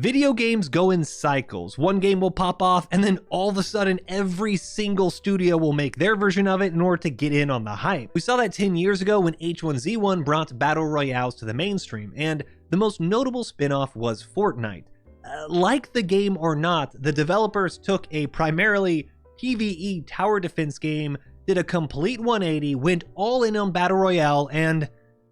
Video games go in cycles. One game will pop off, and then all of a sudden, every single studio will make their version of it in order to get in on the hype. We saw that 10 years ago when H1Z1 brought battle royales to the mainstream, and the most notable spin-off was Fortnite. Like the game or not, the developers took a primarily PvE tower defense game, did a complete 180, went all in on battle royale, and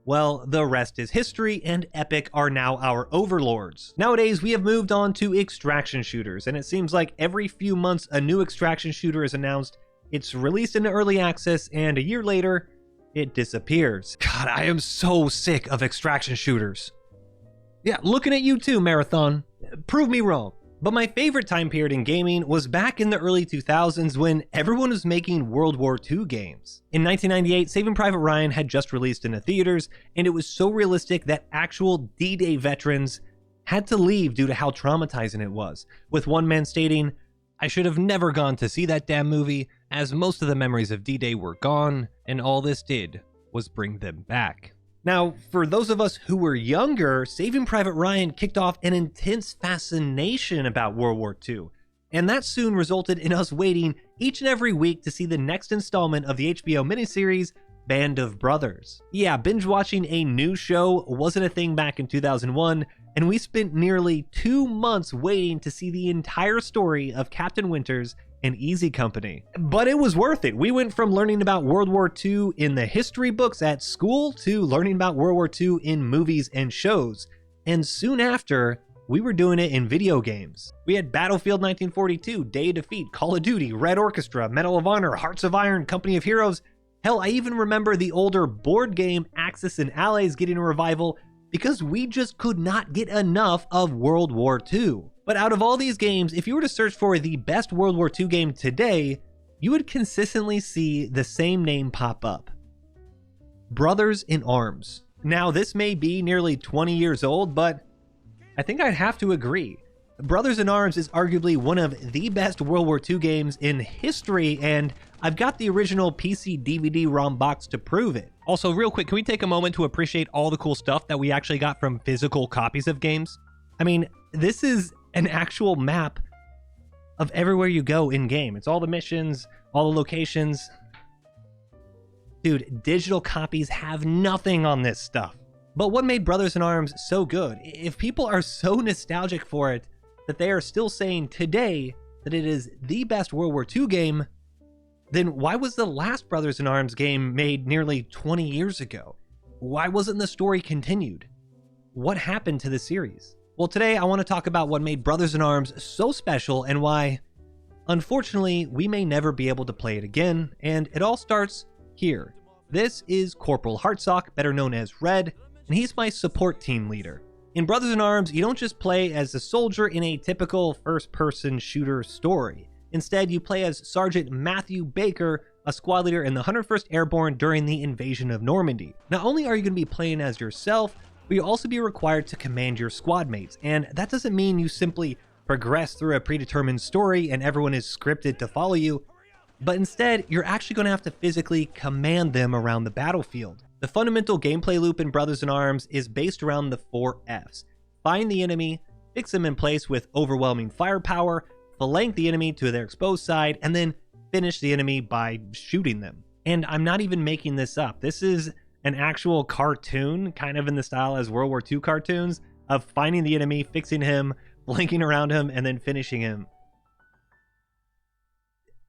well, the rest is history, and Epic are now our overlords. Nowadays, we have moved on to extraction shooters, and it seems like every few months a new extraction shooter is announced, it's released into early access, and a year later, it disappears. God, I am so sick of extraction shooters. Yeah, looking at you too, Marathon. Prove me wrong. But my favorite time period in gaming was back in the early 2000s when everyone was making World War II games. In 1998, Saving Private Ryan had just released into theaters, and it was so realistic that actual D-Day veterans had to leave due to how traumatizing it was, with one man stating, "I should have never gone to see that damn movie, as most of the memories of D-Day were gone, and all this did was bring them back." Now, for those of us who were younger, Saving Private Ryan kicked off an intense fascination about World War II, and that soon resulted in us waiting each and every week to see the next installment of the HBO miniseries, Band of Brothers. Yeah, binge watching a new show wasn't a thing back in 2001, and we spent nearly 2 months waiting to see the entire story of Captain Winters and Easy Company. But it was worth it. We went from learning about World War II in the history books at school to learning about World War II in movies and shows. And soon after, we were doing it in video games. We had Battlefield 1942, Day of Defeat, Call of Duty, Red Orchestra, Medal of Honor, Hearts of Iron, Company of Heroes. Hell, I even remember the older board game Axis and Allies getting a revival because we just could not get enough of World War II. But out of all these games, if you were to search for the best World War II game today, you would consistently see the same name pop up. Brothers in Arms. Now, this may be nearly 20 years old, but I think I'd have to agree. Brothers in Arms is arguably one of the best World War II games in history, and I've got the original PC DVD-ROM box to prove it. Also, real quick, can we take a moment to appreciate all the cool stuff that we actually got from physical copies of games? I mean, this is an actual map of everywhere you go in game. It's all the missions, all the locations. Dude, digital copies have nothing on this stuff. But what made Brothers in Arms so good? If people are so nostalgic for it that they are still saying today that it is the best World War II game, then why was the last Brothers in Arms game made nearly 20 years ago? Why wasn't the story continued? What happened to the series? Well, today I want to talk about what made Brothers in Arms so special and why, unfortunately, we may never be able to play it again, and it all starts here. This is Corporal Hartsock, better known as Red, and he's my support team leader. In Brothers in Arms, you don't just play as a soldier in a typical first-person shooter story. Instead, you play as Sergeant Matthew Baker, a squad leader in the 101st Airborne during the invasion of Normandy. Not only are you going to be playing as yourself, but you'll also be required to command your squad mates, and that doesn't mean you simply progress through a predetermined story and everyone is scripted to follow you, but instead, you're actually going to have to physically command them around the battlefield. The fundamental gameplay loop in Brothers in Arms is based around the 4 Fs. Find the enemy, fix them in place with overwhelming firepower, flank the enemy to their exposed side, and then finish the enemy by shooting them. And I'm not even making this up. This is an actual cartoon, kind of in the style as World War II cartoons, of finding the enemy, fixing him, blinking around him, and then finishing him.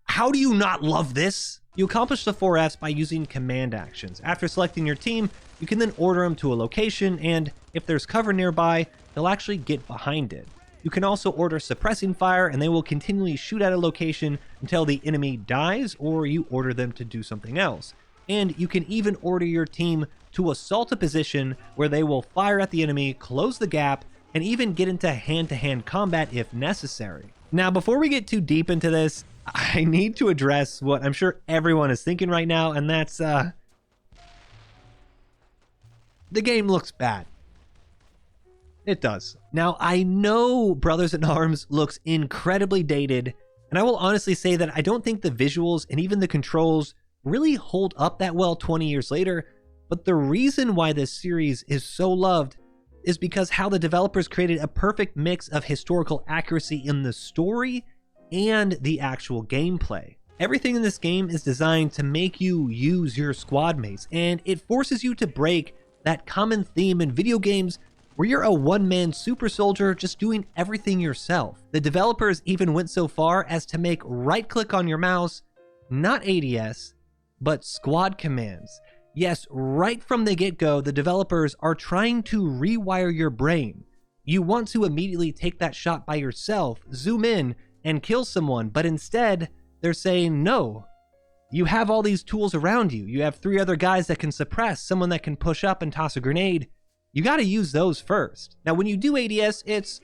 How do you not love this? You accomplish the 4 Fs by using command actions. After selecting your team, you can then order them to a location, and if there's cover nearby, they'll actually get behind it. You can also order suppressing fire, and they will continually shoot at a location until the enemy dies, or you order them to do something else. And you can even order your team to assault a position where they will fire at the enemy, close the gap, and even get into hand-to-hand combat if necessary. Now, before we get too deep into this, I need to address what I'm sure everyone is thinking right now, and that's, the game looks bad. It does. Now, I know Brothers in Arms looks incredibly dated, and I will honestly say that I don't think the visuals and even the controls really hold up that well 20 years later, but the reason why this series is so loved is because how the developers created a perfect mix of historical accuracy in the story and the actual gameplay. Everything in this game is designed to make you use your squad mates, and it forces you to break that common theme in video games where you're a one-man super soldier just doing everything yourself. The developers even went so far as to make right-click on your mouse not ADS, but squad commands. Yes, right from the get-go, the developers are trying to rewire your brain. You want to immediately take that shot by yourself, zoom in, and kill someone, but instead, they're saying, no, you have all these tools around you. You have 3 other guys that can suppress, someone that can push up and toss a grenade. You gotta use those first. Now, when you do ADS, it's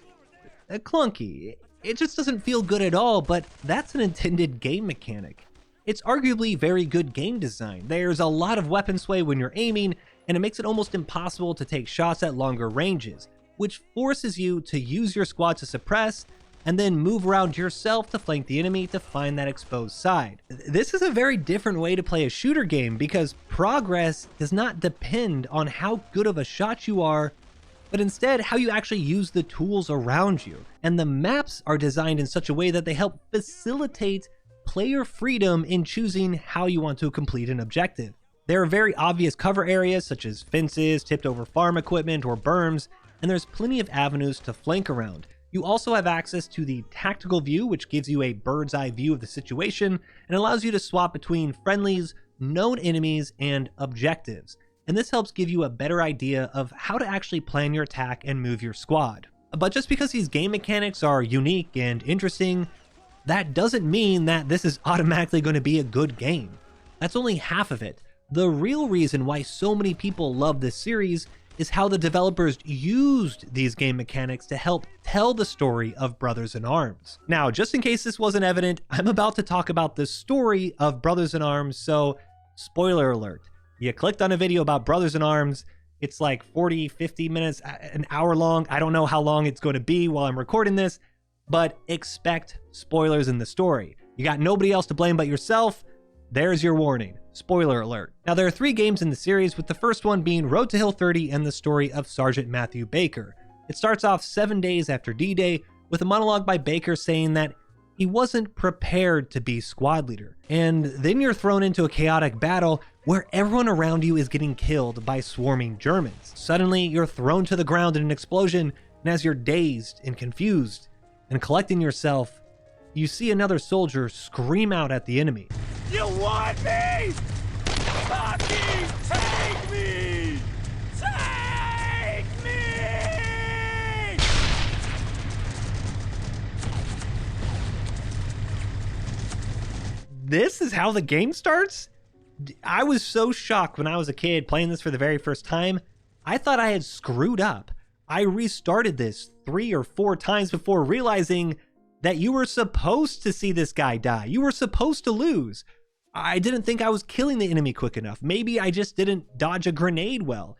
clunky. It just doesn't feel good at all, but that's an intended game mechanic. It's arguably very good game design. There's a lot of weapon sway when you're aiming, and it makes it almost impossible to take shots at longer ranges, which forces you to use your squad to suppress, and then move around yourself to flank the enemy to find that exposed side. This is a very different way to play a shooter game because progress does not depend on how good of a shot you are, but instead how you actually use the tools around you. And the maps are designed in such a way that they help facilitate player freedom in choosing how you want to complete an objective. There are very obvious cover areas such as fences, tipped over farm equipment, or berms, and there's plenty of avenues to flank around. You also have access to the tactical view, which gives you a bird's eye view of the situation and allows you to swap between friendlies, known enemies, and objectives. And this helps give you a better idea of how to actually plan your attack and move your squad. But just because these game mechanics are unique and interesting, that doesn't mean that this is automatically going to be a good game. That's only half of it. The real reason why so many people love this series is how the developers used these game mechanics to help tell the story of Brothers in Arms. Now, just in case this wasn't evident, I'm about to talk about the story of Brothers in Arms, so spoiler alert. You clicked on a video about Brothers in Arms, it's like 40, 50 minutes, an hour long. I don't know how long it's going to be while I'm recording this, but expect spoilers in the story. You got nobody else to blame but yourself. There's your warning. Spoiler alert. Now, there are 3 games in the series, with the first one being Road to Hill 30 and the story of Sergeant Matthew Baker. It starts off 7 days after D-Day with a monologue by Baker saying that he wasn't prepared to be squad leader. And then you're thrown into a chaotic battle where everyone around you is getting killed by swarming Germans. Suddenly, you're thrown to the ground in an explosion, and as you're dazed and confused and collecting yourself, you see another soldier scream out at the enemy. You want me? Fucking take me! Take me! This is how the game starts? I was so shocked when I was a kid playing this for the very first time. I thought I had screwed up. I restarted this 3 or 4 times before realizing that you were supposed to see this guy die. You were supposed to lose. I didn't think I was killing the enemy quick enough. Maybe I just didn't dodge a grenade well.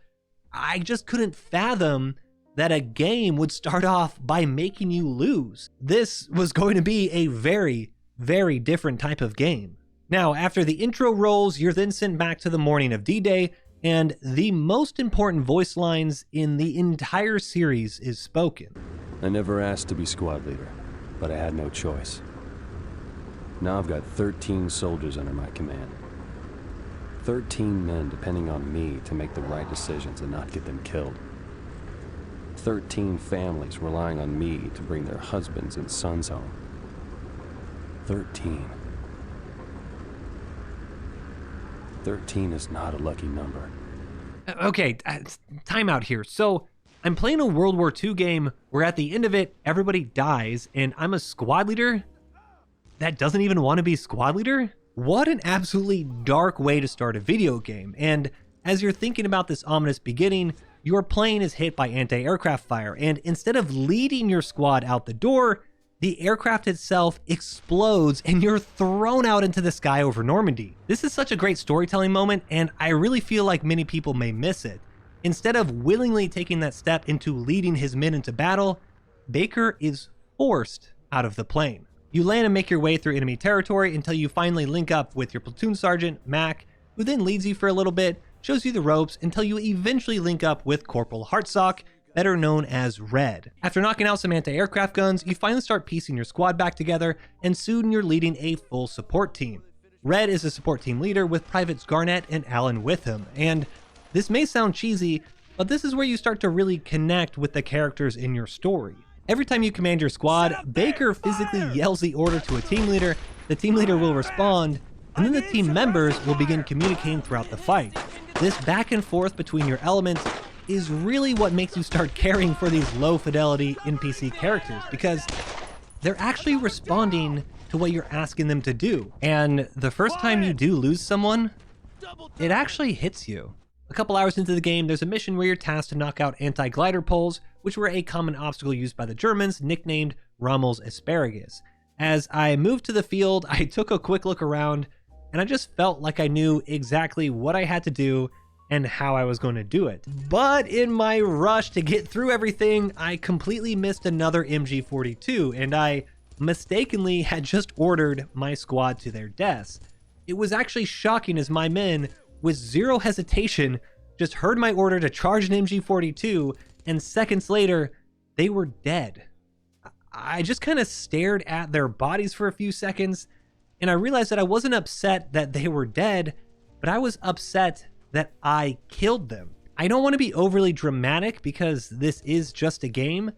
I just couldn't fathom that a game would start off by making you lose. This was going to be a very, very different type of game. Now, after the intro rolls, you're then sent back to the morning of D-Day, and the most important voice lines in the entire series is spoken. I never asked to be squad leader, but I had no choice. Now I've got 13 soldiers under my command. 13 men depending on me to make the right decisions and not get them killed. 13 families relying on me to bring their husbands and sons home. 13. 13 is not a lucky number. Okay, time out here. So, I'm playing a World War II game where at the end of it, everybody dies, and I'm a squad leader that doesn't even want to be squad leader? What an absolutely dark way to start a video game. And as you're thinking about this ominous beginning, your plane is hit by anti-aircraft fire, and instead of leading your squad out the door, the aircraft itself explodes and you're thrown out into the sky over Normandy. This is such a great storytelling moment, and I really feel like many people may miss it. Instead of willingly taking that step into leading his men into battle, Baker is forced out of the plane. You land and make your way through enemy territory until you finally link up with your platoon sergeant, Mac, who then leads you for a little bit, shows you the ropes until you eventually link up with Corporal Hartsock, better known as Red. After knocking out some anti-aircraft guns, you finally start piecing your squad back together, and soon you're leading a full support team. Red is the support team leader with Privates Garnett and Alan with him, and this may sound cheesy, but this is where you start to really connect with the characters in your story. Every time you command your squad, Baker physically yells the order to a team leader, the team leader will respond, and then the team members will begin communicating throughout the fight. This back and forth between your elements is really what makes you start caring for these low fidelity NPC characters, because they're actually responding to what you're asking them to do. And the first time you do lose someone, it actually hits you. A couple hours into the game, there's a mission where you're tasked to knock out anti-glider poles, which were a common obstacle used by the Germans, nicknamed Rommel's Asparagus. As I moved to the field, I took a quick look around, and I just felt like I knew exactly what I had to do and how I was going to do it. But in my rush to get through everything, I completely missed another MG42, and I mistakenly had just ordered my squad to their deaths. It was actually shocking as my men, with zero hesitation, just heard my order to charge an MG42, and seconds later, they were dead. I just kind of stared at their bodies for a few seconds, and I realized that I wasn't upset that they were dead, but I was upset that I killed them. I don't want to be overly dramatic because this is just a game,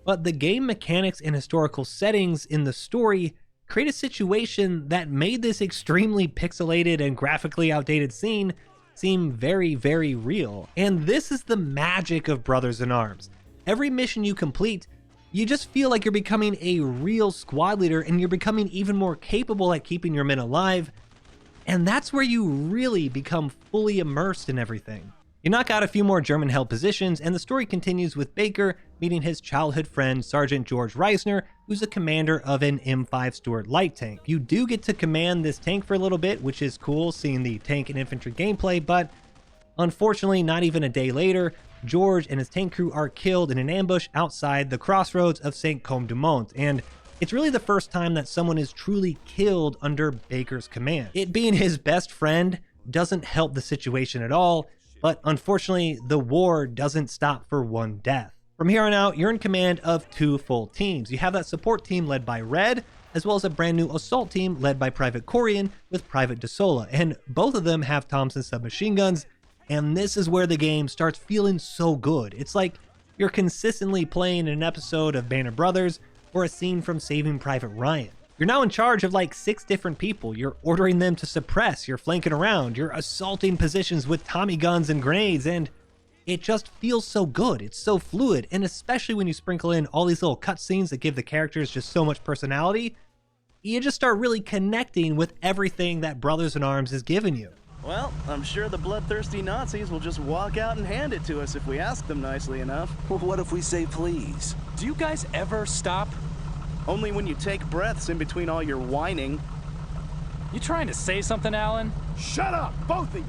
but the game mechanics and historical settings in the story create a situation that made this extremely pixelated and graphically outdated scene seem very, very real. And this is the magic of Brothers in Arms. Every mission you complete, you just feel like you're becoming a real squad leader, and you're becoming even more capable at keeping your men alive. And that's where you really become fully immersed in everything. You knock out a few more German-held positions, and the story continues with Baker meeting his childhood friend, Sergeant George Reisner, who's a commander of an M5 Stuart light tank. You do get to command this tank for a little bit, which is cool, seeing the tank and infantry gameplay, but unfortunately, not even a day later, George and his tank crew are killed in an ambush outside the crossroads of Saint-Côme-du-Mont, and it's really the first time that someone is truly killed under Baker's command. It being his best friend doesn't help the situation at all, but unfortunately, the war doesn't stop for one death. From here on out, you're in command of two full teams. You have that support team led by Red, as well as a brand new assault team led by Private Corian with Private DeSola, and both of them have Thompson submachine guns, and this is where the game starts feeling so good. It's like you're consistently playing an episode of Band of Brothers or a scene from Saving Private Ryan. You're now in charge of like 6 different people. You're ordering them to suppress, you're flanking around, you're assaulting positions with Tommy guns and grenades, and it just feels so good. It's so fluid, and especially when you sprinkle in all these little cutscenes that give the characters just so much personality, you just start really connecting with everything that Brothers in Arms is giving you. Well, I'm sure the bloodthirsty Nazis will just walk out and hand it to us if we ask them nicely enough. Well, what if we say please? Do you guys ever stop? Only when you take breaths in between all your whining. You trying to say something, Alan? Shut up, both of you!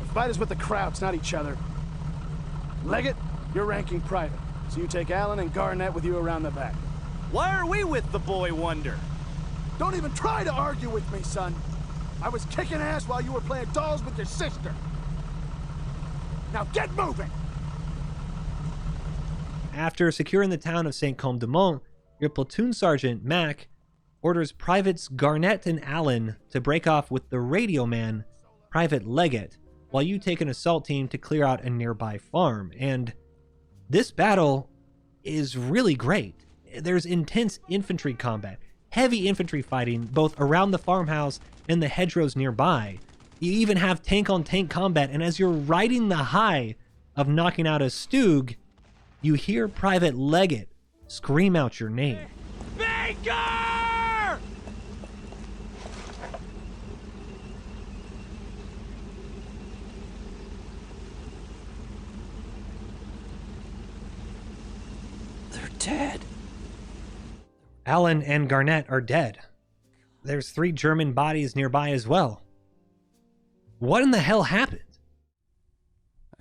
The fight is with the Krauts, not each other. Leggett, you're ranking private, so you take Alan and Garnett with you around the back. Why are we with the boy wonder? Don't even try to argue with me, son. I was kicking ass while you were playing dolls with your sister. Now get moving! After securing the town of Saint-Côme-du-Mont, your platoon sergeant, Mac, orders Privates Garnett and Allen to break off with the radio man, Private Leggett, while you take an assault team to clear out a nearby farm. And this battle is really great. There's intense infantry combat, heavy infantry fighting both around the farmhouse and the hedgerows nearby. You even have tank-on-tank combat, and as you're riding the high of knocking out a Stug, you hear Private Leggett scream out your name. Baker! They're dead. Allen and Garnett are dead. There's 3 German bodies nearby as well. What in the hell happened?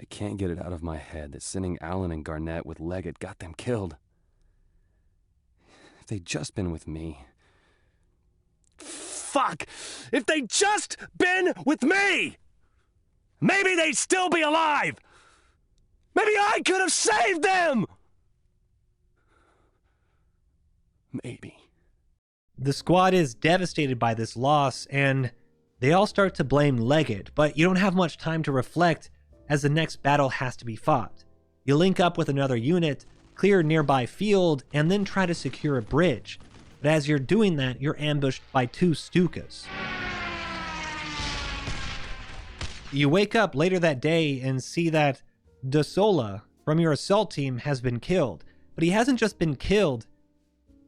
I can't get it out of my head that sending Allen and Garnett with Leggett got them killed. If they'd just been with me. Fuck! If they'd just been with me! Maybe they'd still be alive! Maybe I could have saved them! Maybe. The squad is devastated by this loss, and they all start to blame Leggett, but you don't have much time to reflect as the next battle has to be fought. You link up with another unit, clear a nearby field, and then try to secure a bridge. But as you're doing that, you're ambushed by 2 Stukas. You wake up later that day and see that De Sola from your assault team has been killed. But he hasn't just been killed,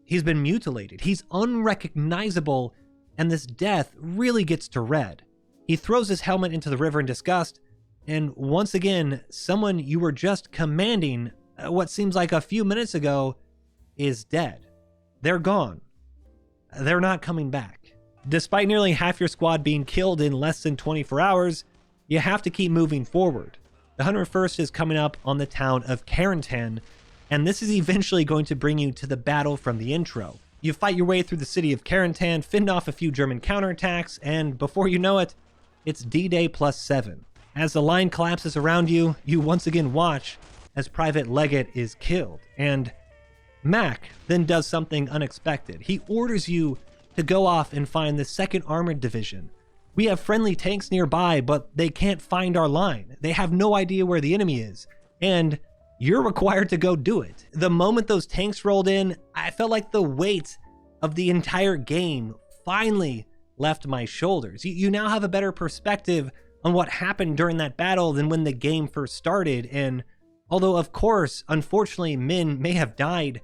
he's been mutilated. He's unrecognizable, and this death really gets to Red. He throws his helmet into the river in disgust, and once again, someone you were just commanding what seems like a few minutes ago is dead. They're gone. They're not coming back. Despite nearly half your squad being killed in less than 24 hours, you have to keep moving forward. The 101st is coming up on the town of Carentan, and this is eventually going to bring you to the battle from the intro. You fight your way through the city of Carentan, fend off a few German counterattacks, and before you know it, it's D-Day +7. As the line collapses around you, you once again watch as Private Leggett is killed, and Mac then does something unexpected. He orders you to go off and find the 2nd Armored Division. We have friendly tanks nearby, but they can't find our line. They have no idea where the enemy is, and you're required to go do it. The moment those tanks rolled in, I felt like the weight of the entire game finally left my shoulders. You now have a better perspective on what happened during that battle than when the game first started, and although of course, unfortunately, men may have died,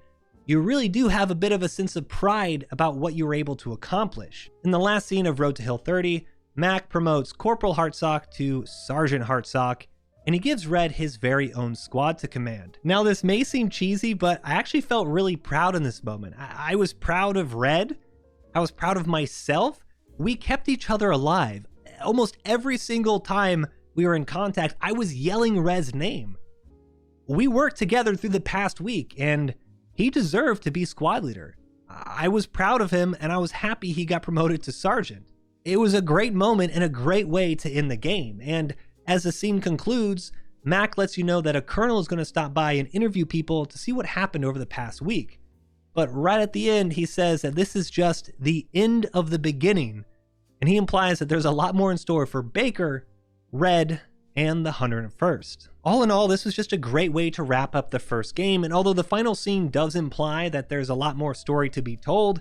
you really do have a bit of a sense of pride about what you were able to accomplish. In the last scene of Road to Hill 30, Mac promotes Corporal Hartsock to Sergeant Hartsock, and he gives Red his very own squad to command. Now, this may seem cheesy, but I actually felt really proud in this moment. I was proud of Red. I was proud of myself. We kept each other alive. Almost every single time we were in contact, I was yelling Red's name. We worked together through the past week, and he deserved to be squad leader. I was proud of him, and I was happy he got promoted to sergeant. It was a great moment and a great way to end the game, and as the scene concludes, Mac lets you know that a colonel is going to stop by and interview people to see what happened over the past week. But right at the end, he says that this is just the end of the beginning, and he implies that there's a lot more in store for Baker, Red, and the 101st. All in all, this was just a great way to wrap up the first game, and although the final scene does imply that there's a lot more story to be told,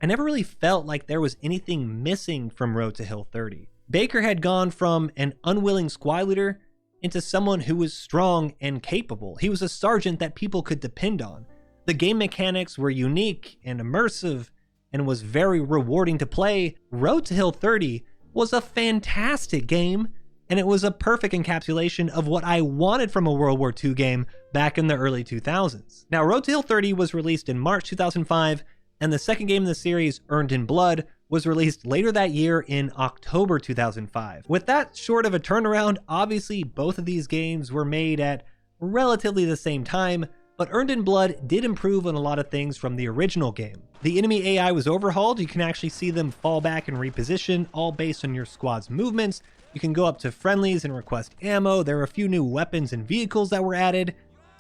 I never really felt like there was anything missing from Road to Hill 30. Baker had gone from an unwilling squad leader into someone who was strong and capable. He was a sergeant that people could depend on. The game mechanics were unique and immersive and was very rewarding to play. Road to Hill 30 was a fantastic game, and it was a perfect encapsulation of what I wanted from a World War II game back in the early 2000s. Now, Road to Hill 30 was released in March 2005, and the second game in the series, Earned in Blood, was released later that year in October 2005. With that short of a turnaround, obviously both of these games were made at relatively the same time, but Earned in Blood did improve on a lot of things from the original game. The enemy AI was overhauled. You can actually see them fall back and reposition, all based on your squad's movements. You can go up to friendlies and request ammo. There were a few new weapons and vehicles that were added,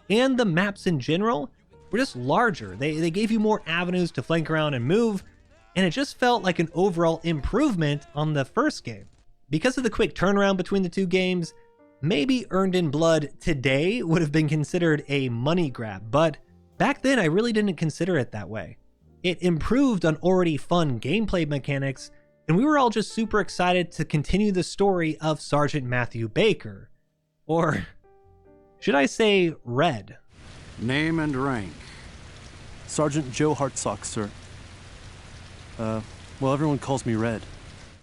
and the maps in general were just larger. They gave you more avenues to flank around and move, and it just felt like an overall improvement on the first game. Because of the quick turnaround between the two games, maybe Earned in Blood today would have been considered a money grab, but back then I really didn't consider it that way. It improved on already fun gameplay mechanics, and we were all just super excited to continue the story of Sergeant Matthew Baker. Or should I say Red? Name and rank. Sergeant Joe Hartsock, sir. Well, everyone calls me Red.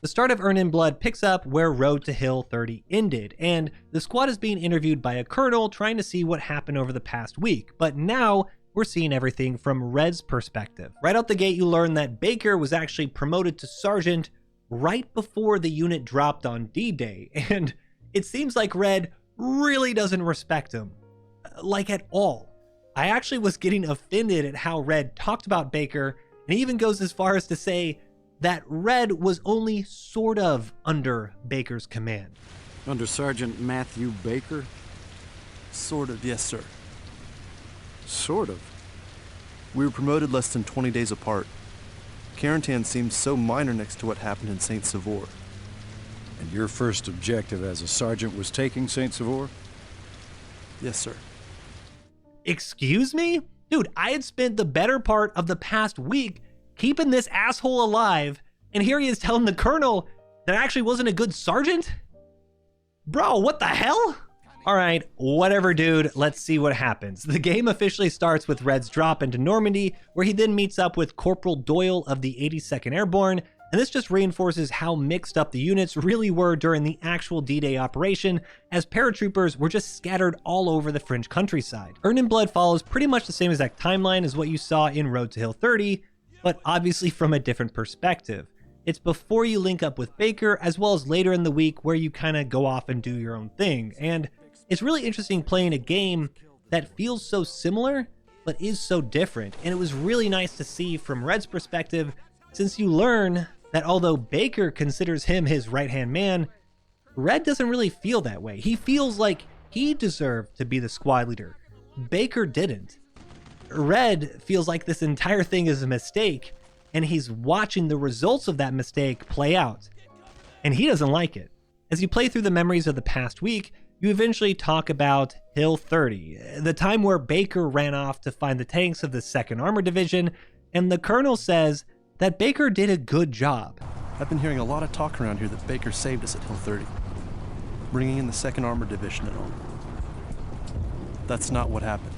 The start of Earned in Blood picks up where Road to Hill 30 ended, and the squad is being interviewed by a colonel trying to see what happened over the past week, but now we're seeing everything from Red's perspective. Right out the gate, you learn that Baker was actually promoted to sergeant right before the unit dropped on D-Day, and it seems like Red really doesn't respect him, like at all. I actually was getting offended at how Red talked about Baker, and he even goes as far as to say that Red was only sort of under Baker's command. Under Sergeant Matthew Baker? Sort of, yes, sir. Sort of. We were promoted less than 20 days apart. Carentan seemed so minor next to what happened in St. Savor. And your first objective as a sergeant was taking St. Savor? Yes, sir. Excuse me? Dude, I had spent the better part of the past week keeping this asshole alive, and here he is telling the colonel that I actually wasn't a good sergeant? Bro, what the hell? All right, whatever, dude. Let's see what happens. The game officially starts with Red's drop into Normandy, where he then meets up with Corporal Doyle of the 82nd Airborne, and this just reinforces how mixed up the units really were during the actual D-Day operation, as paratroopers were just scattered all over the French countryside. Earned in Blood follows pretty much the same exact timeline as what you saw in Road to Hill 30, but obviously from a different perspective. It's before you link up with Baker, as well as later in the week where you kind of go off and do your own thing, and it's really interesting playing a game that feels so similar, but is so different. And it was really nice to see from Red's perspective, since you learn that although Baker considers him his right-hand man, Red doesn't really feel that way. He feels like he deserved to be the squad leader. Baker didn't. Red feels like this entire thing is a mistake, and he's watching the results of that mistake play out. And he doesn't like it. As you play through the memories of the past week, you eventually talk about Hill 30, the time where Baker ran off to find the tanks of the 2nd Armored Division, and the colonel says that Baker did a good job. I've been hearing a lot of talk around here that Baker saved us at Hill 30, bringing in the 2nd Armored Division and all. That's not what happened.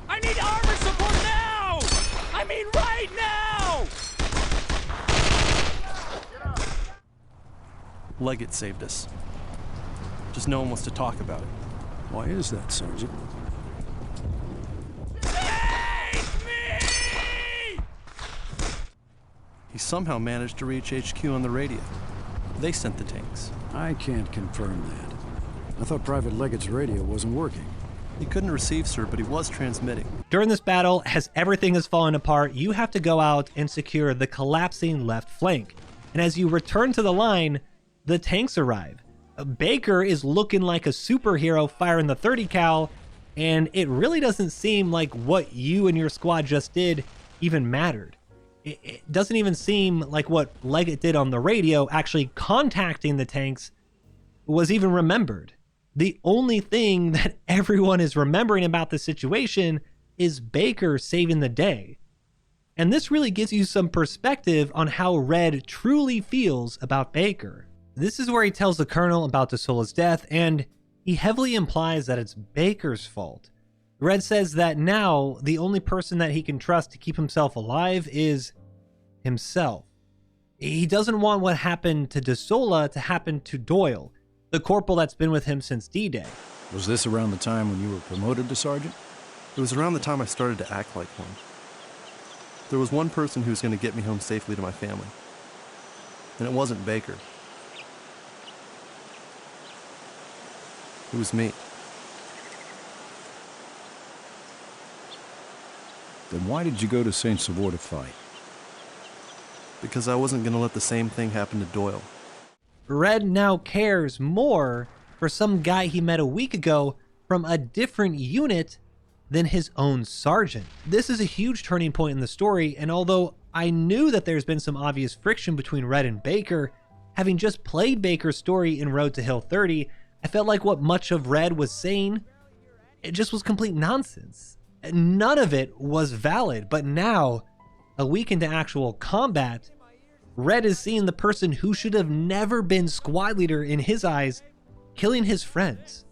I need armor support now! I mean right now! Leggett saved us. Just no one wants to talk about it. Why is that, Sergeant? Save me! He somehow managed to reach HQ on the radio. They sent the tanks. I can't confirm that. I thought Private Leggett's radio wasn't working. He couldn't receive, sir, but he was transmitting. During this battle, as everything is falling apart, you have to go out and secure the collapsing left flank. And as you return to the line, the tanks arrive. Baker is looking like a superhero firing the 30 cal, and it really doesn't seem like what you and your squad just did even mattered. It doesn't even seem like what Leggett did on the radio, actually contacting the tanks, was even remembered. The only thing that everyone is remembering about the situation is Baker saving the day. And this really gives you some perspective on how Red truly feels about Baker. This is where he tells the colonel about Desola's death, and he heavily implies that it's Baker's fault. Red says that now the only person that he can trust to keep himself alive is himself. He doesn't want what happened to Desola to happen to Doyle, the corporal that's been with him since D-Day. Was this around the time when you were promoted to sergeant? It was around the time I started to act like one. There was one person who was going to get me home safely to my family. And it wasn't Baker. It was me. Then why did you go to St. Savor to fight? Because I wasn't going to let the same thing happen to Doyle. Red now cares more for some guy he met a week ago from a different unit than his own sergeant. This is a huge turning point in the story, and although I knew that there's been some obvious friction between Red and Baker, having just played Baker's story in Road to Hill 30, I felt like what much of Red was saying, it just was complete nonsense. None of it was valid, but now, a week into actual combat, Red is seeing the person who should have never been squad leader in his eyes, killing his friends.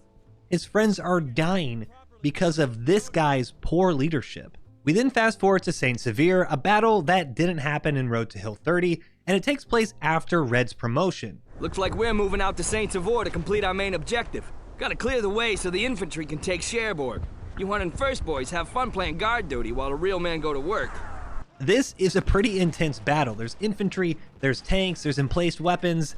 His friends are dying because of this guy's poor leadership. We then fast forward to St. Savir, a battle that didn't happen in Road to Hill 30, and it takes place after Red's promotion. Looks like we're moving out to St. Savor to complete our main objective. Gotta clear the way so the infantry can take Cherbourg. You 101st boys have fun playing guard duty while the real men go to work. This is a pretty intense battle. There's infantry, there's tanks, there's emplaced weapons.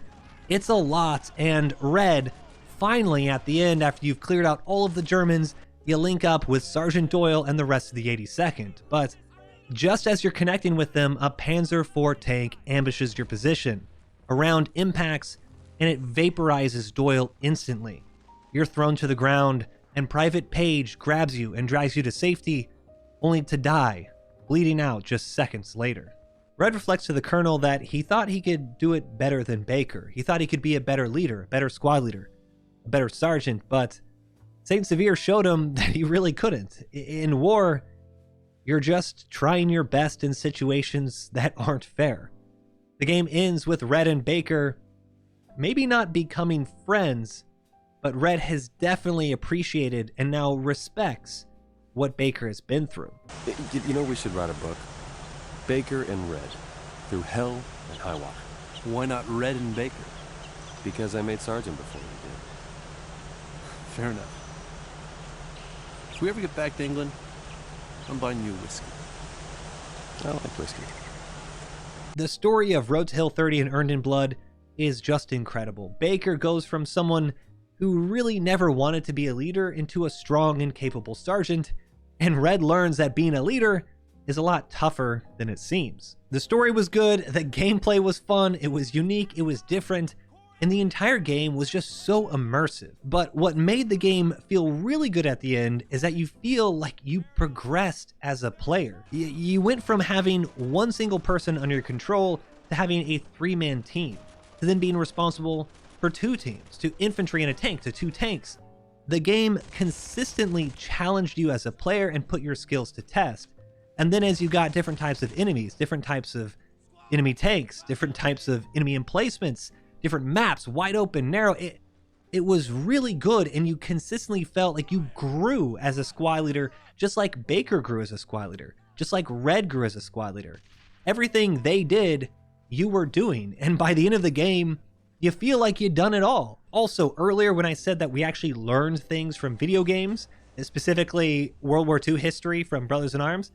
It's a lot, and Red, finally at the end, after you've cleared out all of the Germans, you link up with Sergeant Doyle and the rest of the 82nd. But just as you're connecting with them, a Panzer IV tank ambushes your position. A round impacts, and it vaporizes Doyle instantly. You're thrown to the ground, and Private Page grabs you and drags you to safety, only to die, bleeding out just seconds later. Red reflects to the Colonel that he thought he could do it better than Baker. He thought he could be a better leader, a better squad leader, a better sergeant, but Saint Severe showed him that he really couldn't. In war, you're just trying your best in situations that aren't fair. The game ends with Red and Baker maybe not becoming friends, but Red has definitely appreciated and now respects what Baker has been through. You know, we should write a book. Baker and Red, through hell and high water. Why not Red and Baker? Because I made sergeant before you did. Fair enough. If we ever get back to England, I'm buying you whiskey. I like whiskey. The story of Road to Hill 30 and Earned in Blood is just incredible. Baker goes from someone who really never wanted to be a leader into a strong and capable sergeant, and Red learns that being a leader is a lot tougher than it seems. The story was good, the gameplay was fun, it was unique, it was different, and the entire game was just so immersive. But what made the game feel really good at the end is that you feel like you progressed as a player. You went from having one single person under your control to having a 3-man team, to then being responsible for 2 teams, to infantry and a tank, to 2 tanks. The game consistently challenged you as a player and put your skills to test. And then as you got different types of enemies, different types of enemy tanks, different types of enemy emplacements, different maps, wide open, narrow, it was really good, and you consistently felt like you grew as a squad leader, just like Baker grew as a squad leader, just like Red grew as a squad leader. Everything they did, you were doing, and by the end of the game, you feel like you'd done it all. Also, earlier when I said that we actually learned things from video games, specifically World War II history from Brothers in Arms,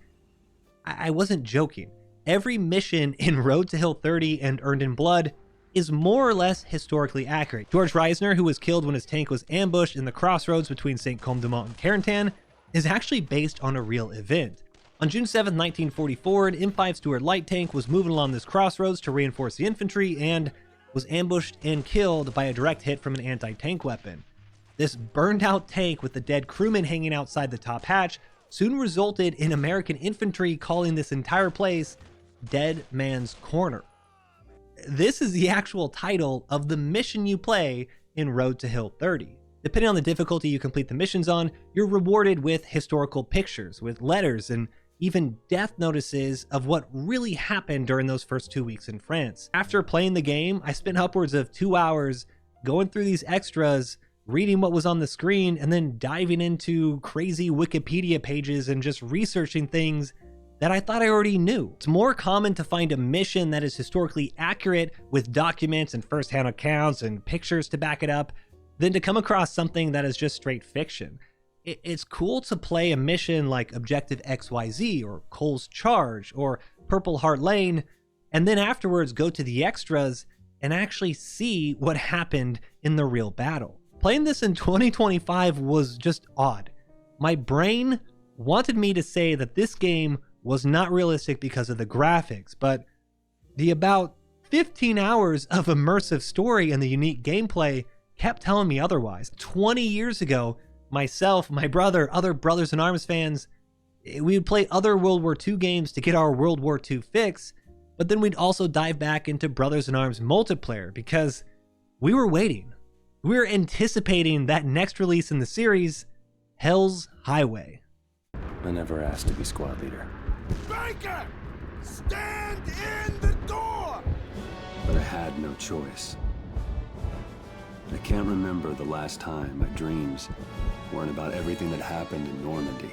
I wasn't joking. Every mission in Road to Hill 30 and Earned in Blood is more or less historically accurate. George Reisner, who was killed when his tank was ambushed in the crossroads between St. Côme-du-Mont and Carentan, is actually based on a real event. On June 7, 1944, an M5 Stuart light tank was moving along this crossroads to reinforce the infantry and was ambushed and killed by a direct hit from an anti-tank weapon. This burned out tank with the dead crewman hanging outside the top hatch soon resulted in American infantry calling this entire place Dead Man's Corner. This is the actual title of the mission you play in Road to Hill 30. Depending on the difficulty you complete the missions on, you're rewarded with historical pictures, with letters, and even death notices of what really happened during those first 2 weeks in France. After playing the game, I spent upwards of 2 hours going through these extras, reading what was on the screen, and then diving into crazy Wikipedia pages and just researching things that I thought I already knew. It's more common to find a mission that is historically accurate with documents and first-hand accounts and pictures to back it up than to come across something that is just straight fiction. It's cool to play a mission like Objective XYZ or Cole's Charge or Purple Heart Lane, and then afterwards go to the extras and actually see what happened in the real battle. Playing this in 2025 was just odd. My brain wanted me to say that this game was not realistic because of the graphics, but the about 15 hours of immersive story and the unique gameplay kept telling me otherwise. 20 years ago, myself, my brother, other Brothers in Arms fans, we would play other World War II games to get our World War II fix, but then we'd also dive back into Brothers in Arms multiplayer because we were waiting. We were anticipating that next release in the series, Hell's Highway. I never asked to be squad leader. Baker! Stand in the door! But I had no choice. I can't remember the last time my dreams weren't about everything that happened in Normandy.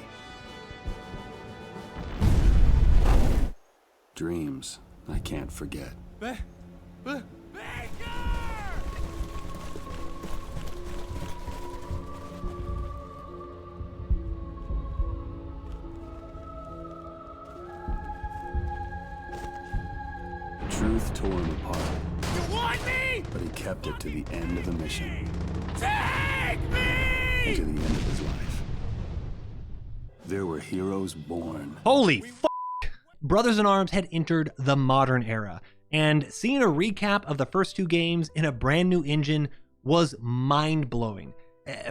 Dreams I can't forget. Baker! Truth tore him apart, You want me? but he kept it to the end of the mission, Take and me! to the end of his life. There were heroes born. Holy f***! Brothers in Arms had entered the modern era, and seeing a recap of the first 2 games in a brand new engine was mind-blowing.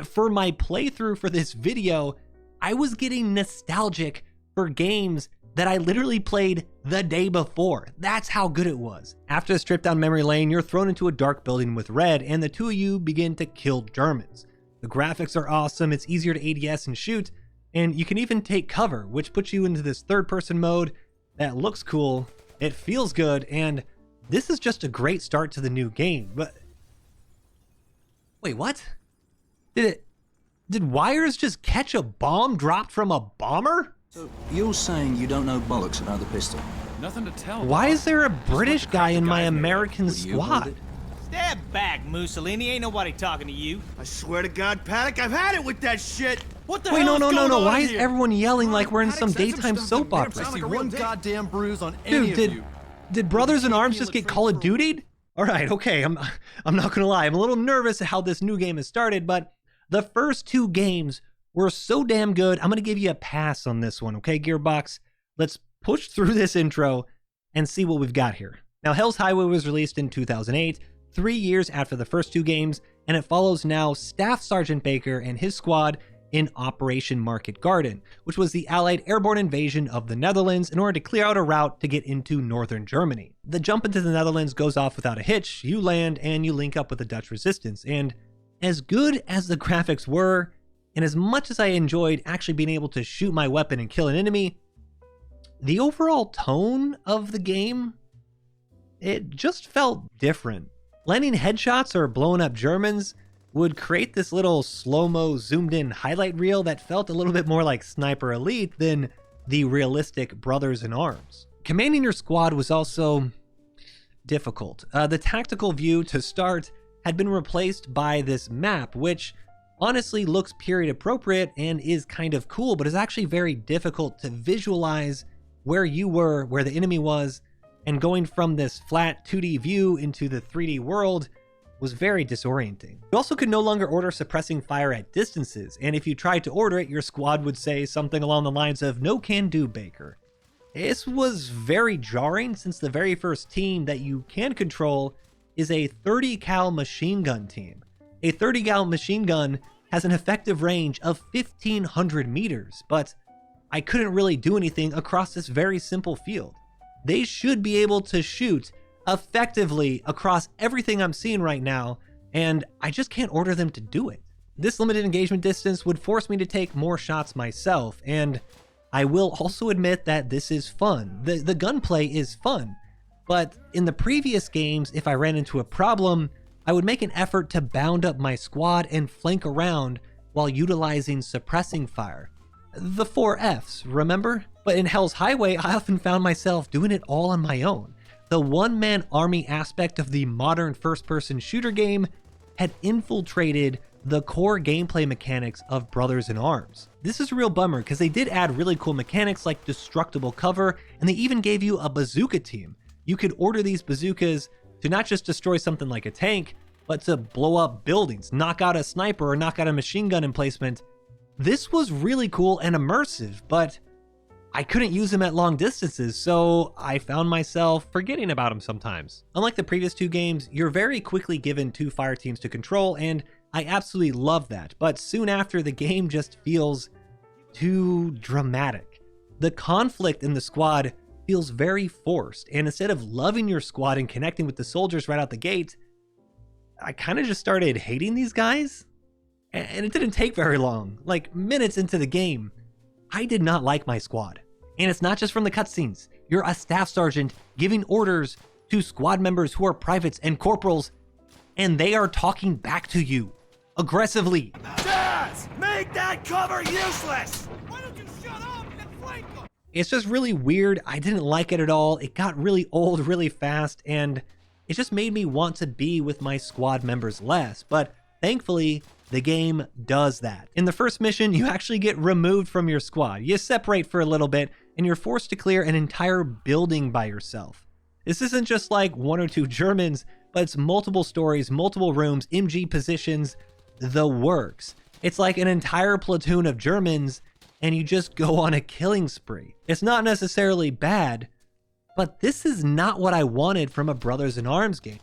For my playthrough for this video, I was getting nostalgic for games that I literally played the day before. That's how good it was. After a strip down memory lane, you're thrown into a dark building with Red, and the two of you begin to kill Germans. The graphics are awesome, it's easier to ADS and shoot, and you can even take cover, which puts you into this third-person mode that looks cool, it feels good, and this is just a great start to the new game. But wait, what? Did Wires just catch a bomb dropped from a bomber? So you're saying you don't know bollocks about the pistol? Nothing to tell. Why is there a British guy in my American Would you hold squad? it? Step back, Mussolini. Ain't nobody talking to you. I swear to God, Paddock, I've had it with that shit. What the Wait, hell no. is going on Why is here? everyone yelling like we're in some daytime soap opera? I see one goddamn bruise on any Dude, of you. did Brothers in Arms just get Call of Dutied? All right, okay, I'm not gonna lie. I'm a little nervous at how this new game has started, but the first two games were so damn good. I'm gonna give you a pass on this one, okay, Gearbox? Let's push through this intro and see what we've got here. Now, Hell's Highway was released in 2008, 3 years after the first two games, and it follows now Staff Sergeant Baker and his squad in Operation Market Garden, which was the Allied airborne invasion of the Netherlands in order to clear out a route to get into northern Germany. The jump into the Netherlands goes off without a hitch. You land and you link up with the Dutch resistance, and as good as the graphics were, and as much as I enjoyed actually being able to shoot my weapon and kill an enemy, the overall tone of the game, it just felt different. Landing headshots or blowing up Germans would create this little slow-mo zoomed in highlight reel that felt a little bit more like Sniper Elite than the realistic Brothers in Arms. Commanding your squad was also difficult. The tactical view to start had been replaced by this map, which honestly looks period appropriate and is kind of cool, but is actually very difficult to visualize where you were, where the enemy was, and going from this flat 2D view into the 3D world was very disorienting. You also could no longer order suppressing fire at distances, and if you tried to order it, your squad would say something along the lines of, "No can do, Baker." This was very jarring since the very first team that you can control is a 30 cal machine gun team. A 30 cal machine gun has an effective range of 1,500 meters, but I couldn't really do anything across this very simple field. They should be able to shoot effectively across everything I'm seeing right now, and I just can't order them to do it. This limited engagement distance would force me to take more shots myself, and I will also admit that this is fun. The gunplay is fun, but in the previous games, if I ran into a problem, I would make an effort to bound up my squad and flank around while utilizing suppressing fire. The 4 Fs, remember? But in Hell's Highway, I often found myself doing it all on my own. The one-man army aspect of the modern first-person shooter game had infiltrated the core gameplay mechanics of Brothers in Arms. This is a real bummer because they did add really cool mechanics like destructible cover, and they even gave you a bazooka team. You could order these bazookas to not just destroy something like a tank, but to blow up buildings, knock out a sniper, or knock out a machine gun emplacement. This was really cool and immersive, but I couldn't use them at long distances, so I found myself forgetting about them sometimes. Unlike the previous two games, you're very quickly given 2 fire teams to control, and I absolutely love that, but soon after, the game just feels too dramatic. The conflict in the squad feels very forced, and instead of loving your squad and connecting with the soldiers right out the gate, I kind of just started hating these guys. And it didn't take very long, like minutes into the game, I did not like my squad. And it's not just from the cutscenes. You're a staff sergeant giving orders to squad members who are privates and corporals, and they are talking back to you aggressively. Jazz! Make that cover useless! Why don't you shut up and flank them? It's just really weird. I didn't like it at all. It got really old really fast, and it just made me want to be with my squad members less. But thankfully, the game does that. In the first mission, you actually get removed from your squad. You separate for a little bit, and you're forced to clear an entire building by yourself. This isn't just like 1 or 2 Germans, but it's multiple stories, multiple rooms, MG positions, the works. It's like an entire platoon of Germans, and you just go on a killing spree. It's not necessarily bad, but this is not what I wanted from a Brothers in Arms game.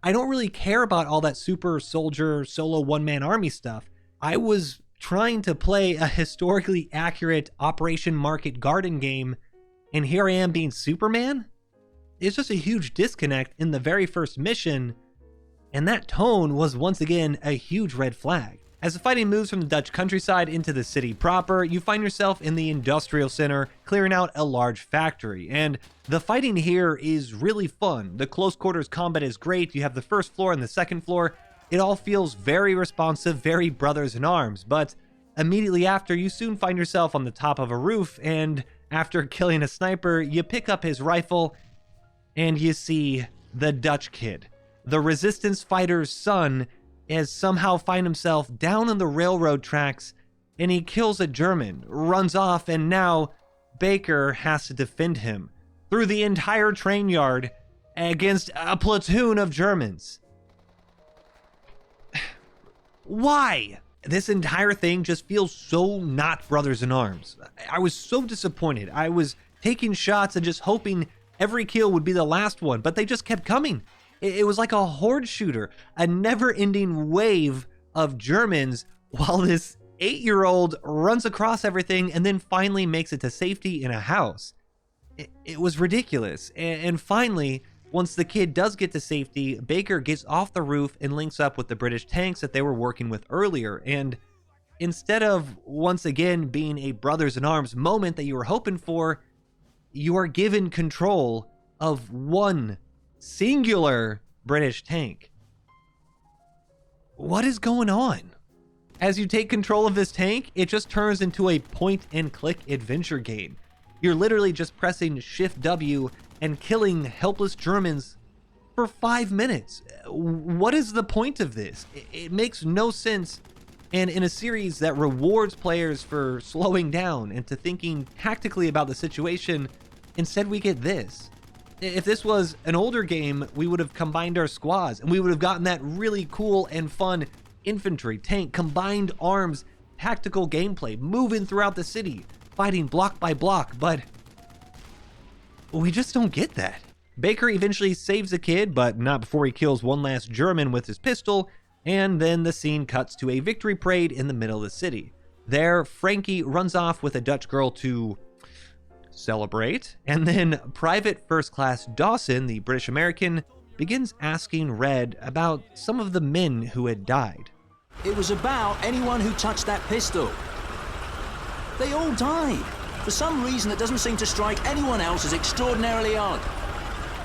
I don't really care about all that super soldier, solo one-man army stuff. I was trying to play a historically accurate Operation Market Garden game, and here I am being Superman? It's just a huge disconnect in the very first mission, and that tone was once again a huge red flag. As the fighting moves from the Dutch countryside into the city proper, you find yourself in the industrial center clearing out a large factory, and the fighting here is really fun. The close quarters combat is great. You have the first floor and the second floor. It all feels very responsive, very brothers in arms, but immediately after, you soon find yourself on the top of a roof, and after killing a sniper, you pick up his rifle and you see the Dutch kid. The resistance fighter's son has somehow find himself down on the railroad tracks, and he kills a German, runs off, and now Baker has to defend him through the entire train yard against a platoon of Germans. Why? This entire thing just feels so not brothers in arms. I was so disappointed. I was taking shots and just hoping every kill would be the last one, but they just kept coming. It was like a horde shooter, a never-ending wave of Germans while this 8-year-old runs across everything and then finally makes it to safety in a house. It was ridiculous. And finally, once the kid does get to safety, Baker gets off the roof and links up with the British tanks that they were working with earlier. And instead of once again being a brothers in arms moment that you were hoping for, you are given control of one singular British tank. What is going on? As you take control of this tank, it just turns into a point-and-click adventure game. You're literally just pressing Shift W and killing helpless Germans for 5 minutes. What is the point of this? It makes no sense. And in a series that rewards players for slowing down and to thinking tactically about the situation, instead we get this. If this was an older game, we would have combined our squads and we would have gotten that really cool and fun infantry, tank, combined arms, tactical gameplay, moving throughout the city, fighting block by block, but we just don't get that. Baker eventually saves the kid, but not before he kills one last German with his pistol, and then the scene cuts to a victory parade in the middle of the city. There, Frankie runs off with a Dutch girl to celebrate, and then Private First Class Dawson, the British American, begins asking Red about some of the men who had died. It was about anyone who touched that pistol. They all died. For some reason that doesn't seem to strike anyone else as extraordinarily odd.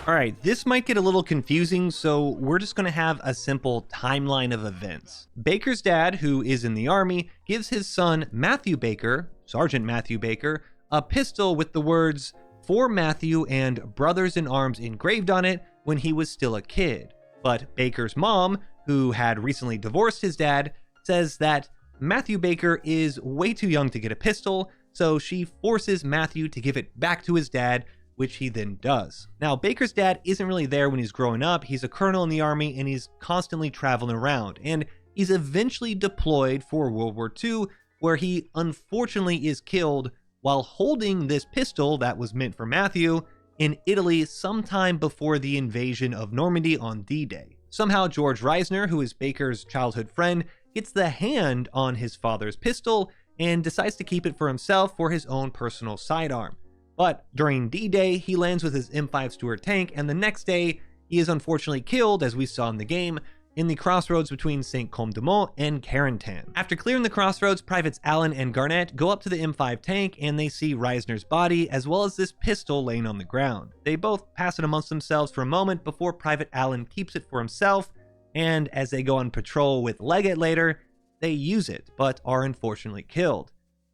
Alright, this might get a little confusing, so we're just going to have a simple timeline of events. Baker's dad, who is in the army, gives his son Matthew Baker, Sergeant Matthew Baker, a pistol with the words "For Matthew" and "Brothers in Arms" engraved on it when he was still a kid. But Baker's mom, who had recently divorced his dad, says that Matthew Baker is way too young to get a pistol, so she forces Matthew to give it back to his dad, which he then does. Now, Baker's dad isn't really there when he's growing up. He's a colonel in the army and he's constantly traveling around, and he's eventually deployed for World War II, where he unfortunately is killed while holding this pistol that was meant for Matthew in Italy sometime before the invasion of Normandy on D-Day. Somehow George Reisner, who is Baker's childhood friend, gets the hand on his father's pistol and decides to keep it for himself for his own personal sidearm. But during D-Day, he lands with his M5 Stuart tank, and the next day, he is unfortunately killed, as we saw in the game, in the crossroads between Saint-Côme-du-Mont and Carentan. After clearing the crossroads, Privates Allen and Garnett go up to the M5 tank and they see Reisner's body as well as this pistol laying on the ground. They both pass it amongst themselves for a moment before Private Allen keeps it for himself, and as they go on patrol with Leggett later, they use it, but are unfortunately killed.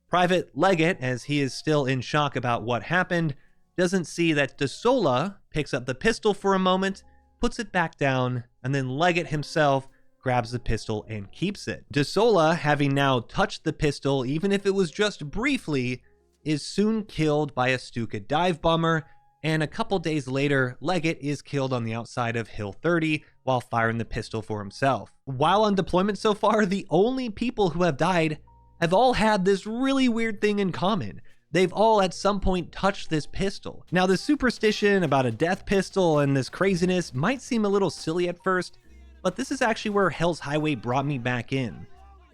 Private Leggett, as he is still in shock about what happened, doesn't see that De Sola picks up the pistol for a moment, puts it back down, and then Leggett himself grabs the pistol and keeps it. De Sola, having now touched the pistol, even if it was just briefly, is soon killed by a Stuka dive bomber, and a couple days later, Leggett is killed on the outside of Hill 30 while firing the pistol for himself. While on deployment so far, the only people who have died have all had this really weird thing in common. They've all at some point touched this pistol. Now, the superstition about a death pistol and this craziness might seem a little silly at first, but this is actually where Hell's Highway brought me back in.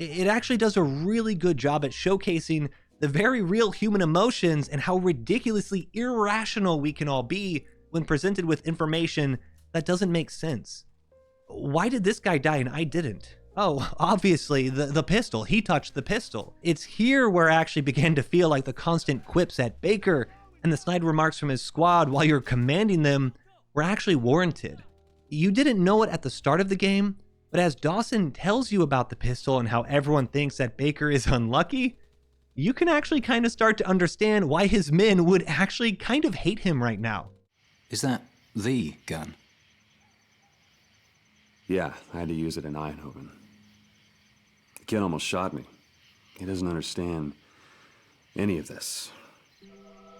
It actually does a really good job at showcasing the very real human emotions and how ridiculously irrational we can all be when presented with information that doesn't make sense. Why did this guy die and I didn't? Oh, obviously, the pistol. He touched the pistol. It's here where I actually began to feel like the constant quips at Baker and the snide remarks from his squad while you're commanding them were actually warranted. You didn't know it at the start of the game, but as Dawson tells you about the pistol and how everyone thinks that Baker is unlucky, you can actually kind of start to understand why his men would actually kind of hate him right now. Is that the gun? Yeah, I had to use it in Eindhoven. The kid almost shot me. He doesn't understand any of this.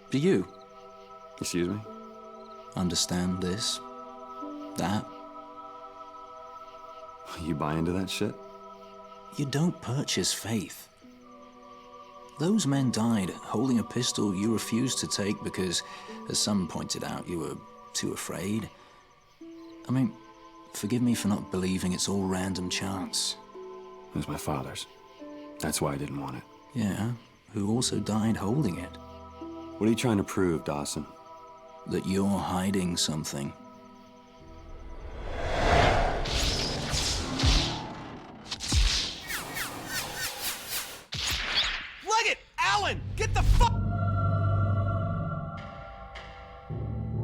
Do you? Excuse me? Understand this? That? You buy into that shit? You don't purchase faith. Those men died holding a pistol you refused to take because, as some pointed out, you were too afraid. I mean, forgive me for not believing it's all random chance. It was my father's. That's why I didn't want it. Yeah, who also died holding it. What are you trying to prove, Dawson? That you're hiding something. Leg it! Alan! Get the fuck!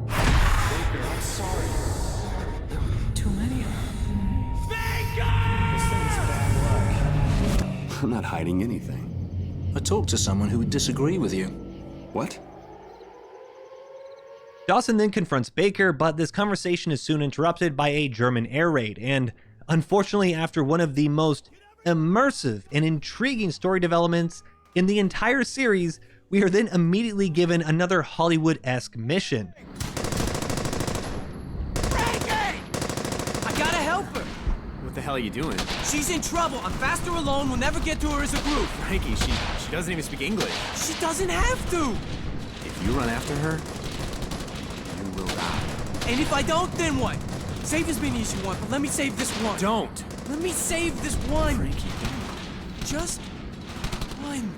Baker, I'm sorry. Too many of them. This thing's bad luck. I'm not hiding anything. I talked to someone who would disagree with you. What? Dawson then confronts Baker, but this conversation is soon interrupted by a German air raid, and unfortunately, after one of the most immersive and intriguing story developments in the entire series, we are then immediately given another Hollywood-esque mission. Kraken! I gotta help her! What the hell are you doing? She's in trouble. I'm faster alone. We'll never get to her as a group. Frankie, she doesn't even speak English. She doesn't have to! If you run after her, you will die. And if I don't, then what? Save has been easy one, but let me save this one. Don't! Let me save this one! Frankie, don't. Just one.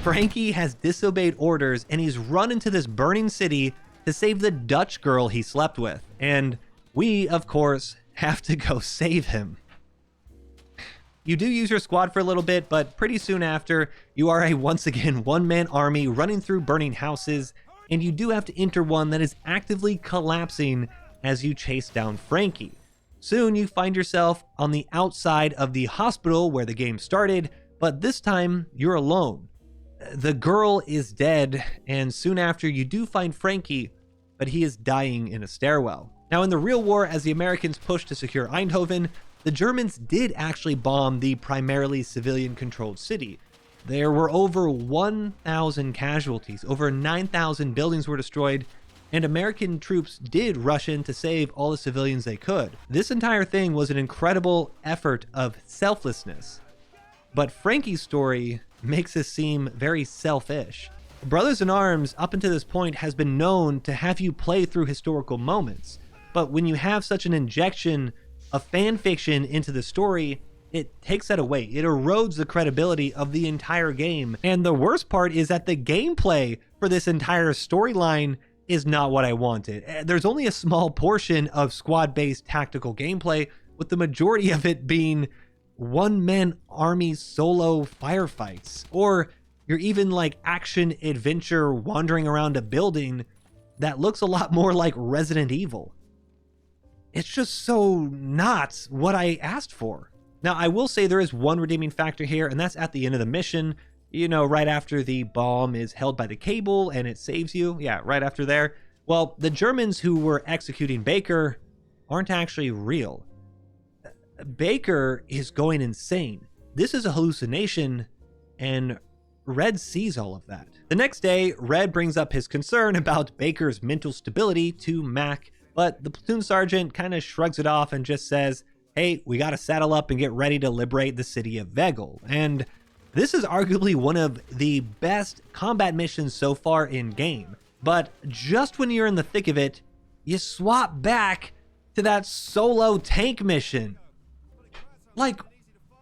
Frankie has disobeyed orders and he's run into this burning city to save the Dutch girl he slept with. And we, of course, have to go save him. You do use your squad for a little bit, but pretty soon after, you are a once again one-man army running through burning houses, and you do have to enter one that is actively collapsing as you chase down Frankie. Soon you find yourself on the outside of the hospital where the game started, but this time you're alone. The girl is dead, and soon after you do find Frankie, but he is dying in a stairwell. Now in the real war, as the Americans pushed to secure Eindhoven, the Germans did actually bomb the primarily civilian-controlled city. There were over 1,000 casualties, over 9,000 buildings were destroyed, and American troops did rush in to save all the civilians they could. This entire thing was an incredible effort of selflessness. But Frankie's story makes this seem very selfish. Brothers in Arms, up until this point, has been known to have you play through historical moments. But when you have such an injection of fan fiction into the story, it takes that away. It erodes the credibility of the entire game. And the worst part is that the gameplay for this entire storyline is not what I wanted. There's only a small portion of squad-based tactical gameplay, with the majority of it being one-man army solo firefights, or you're even like action adventure wandering around a building that looks a lot more like Resident Evil. It's just so not what I asked for. Now, I will say there is one redeeming factor here, and that's at the end of the mission. You know, right after the bomb is held by the cable and it saves you. Yeah, right after there. Well, the Germans who were executing Baker aren't actually real. Baker is going insane. This is a hallucination, and Red sees all of that. The next day, Red brings up his concern about Baker's mental stability to Mac, but the platoon sergeant kind of shrugs it off and just says, hey, we gotta saddle up and get ready to liberate the city of Vegel. And this is arguably one of the best combat missions so far in game. But just when you're in the thick of it, you swap back to that solo tank mission. Like,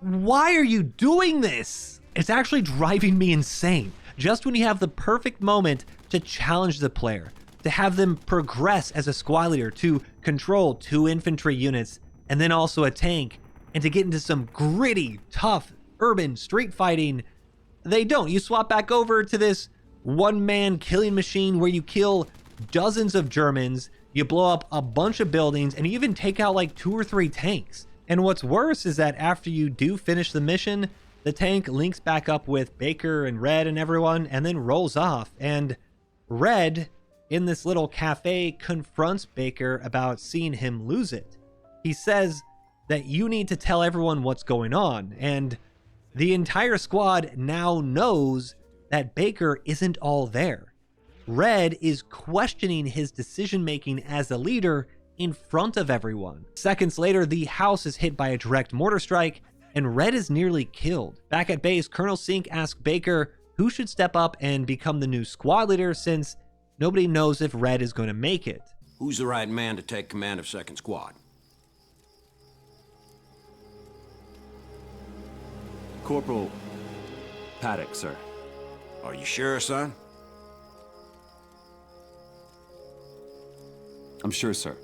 why are you doing this? It's actually driving me insane. Just when you have the perfect moment to challenge the player, to have them progress as a squad leader, to control 2 infantry units, and then also a tank, and to get into some gritty, tough, urban street fighting, they don't. You swap back over to this one-man killing machine where you kill dozens of Germans, you blow up a bunch of buildings, and you even take out like 2 or 3 tanks. And what's worse is that after you do finish the mission, the tank links back up with Baker and Red and everyone, and then rolls off. And Red, in this little cafe, confronts Baker about seeing him lose it. He says that you need to tell everyone what's going on, and the entire squad now knows that Baker isn't all there. Red is questioning his decision-making as a leader in front of everyone. Seconds later, the house is hit by a direct mortar strike, and Red is nearly killed. Back at base, Colonel Sink asks Baker who should step up and become the new squad leader, since nobody knows if Red is going to make it. Who's the right man to take command of 2nd Squad? Corporal Paddock, sir. Are you sure, son? I'm sure, sir.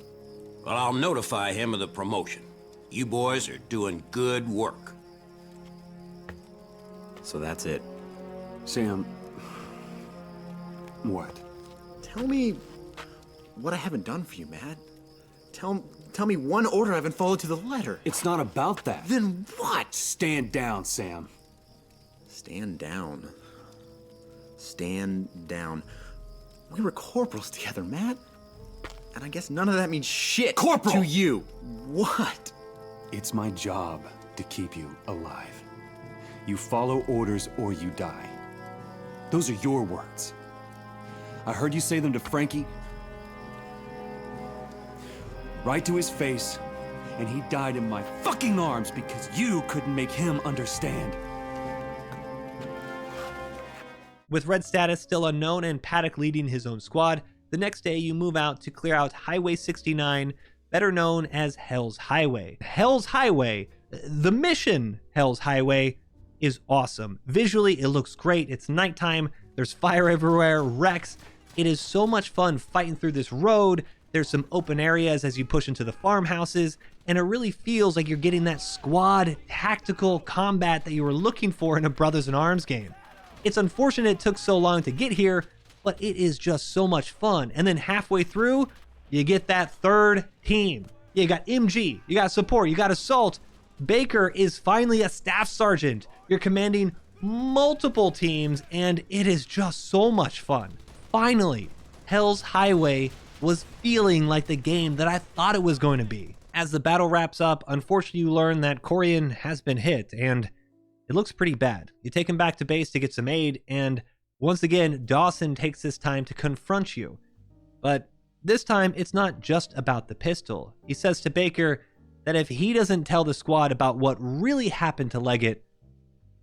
Well, I'll notify him of the promotion. You boys are doing good work. So that's it. Sam, what? Tell me what I haven't done for you, man. Tell me one order I haven't followed to the letter. It's not about that. Then what? Stand down, Sam. Stand down. Stand down. We were corporals together, Matt. And I guess none of that means shit Corporal! To you. What? It's my job to keep you alive. You follow orders or you die. Those are your words. I heard you say them to Frankie. Right to his face, and he died in my fucking arms because you couldn't make him understand. With Red's status still unknown and Paddock leading his own squad, the next day you move out to clear out Highway 69, better known as Hell's Highway. Hell's Highway, the mission Hell's Highway, is awesome. Visually, it looks great. It's nighttime, there's fire everywhere, wrecks. It is so much fun fighting through this road. There's some open areas as you push into the farmhouses, and it really feels like you're getting that squad tactical combat that you were looking for in a Brothers in Arms game. It's unfortunate it took so long to get here, but it is just so much fun. And then halfway through, you get that third team. You got MG, you got support, you got assault. Baker is finally a staff sergeant. You're commanding multiple teams, and it is just so much fun. Finally, Hell's Highway was feeling like the game that I thought it was going to be. As the battle wraps up, unfortunately you learn that Corian has been hit, and it looks pretty bad. You take him back to base to get some aid, and once again, Dawson takes this time to confront you. But this time, it's not just about the pistol. He says to Baker that if he doesn't tell the squad about what really happened to Leggett,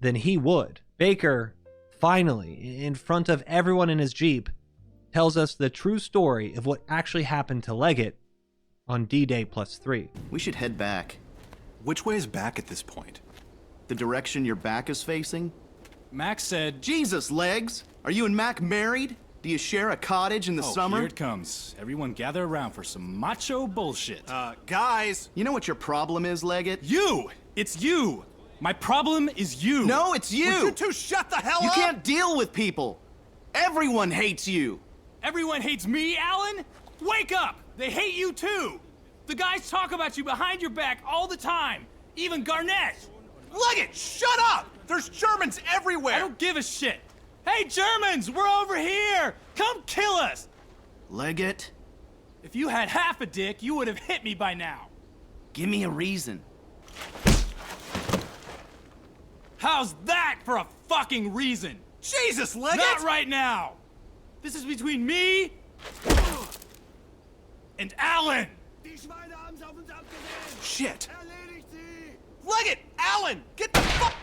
then he would. Baker, finally, in front of everyone in his Jeep, tells us the true story of what actually happened to Leggett on D-Day +3. We should head back. Which way is back at this point? The direction your back is facing? Mac said... Jesus, Legs! Are you and Mac married? Do you share a cottage in the summer? Here it comes. Everyone gather around for some macho bullshit. Guys! You know what your problem is, Leggett? You! It's you! My problem is you! No, it's you! Would you two shut the hell up? You can't deal with people! Everyone hates you! Everyone hates me, Alan? Wake up! They hate you too! The guys talk about you behind your back all the time! Even Garnett! Leggett, shut up! There's Germans everywhere! I don't give a shit! Hey, Germans! We're over here! Come kill us! Leggett? If you had half a dick, you would have hit me by now. Give me a reason. How's that for a fucking reason? Jesus, Leggett! Not right now! This is between me and Alan! Shit! Leggett! Alan! Get the fuck...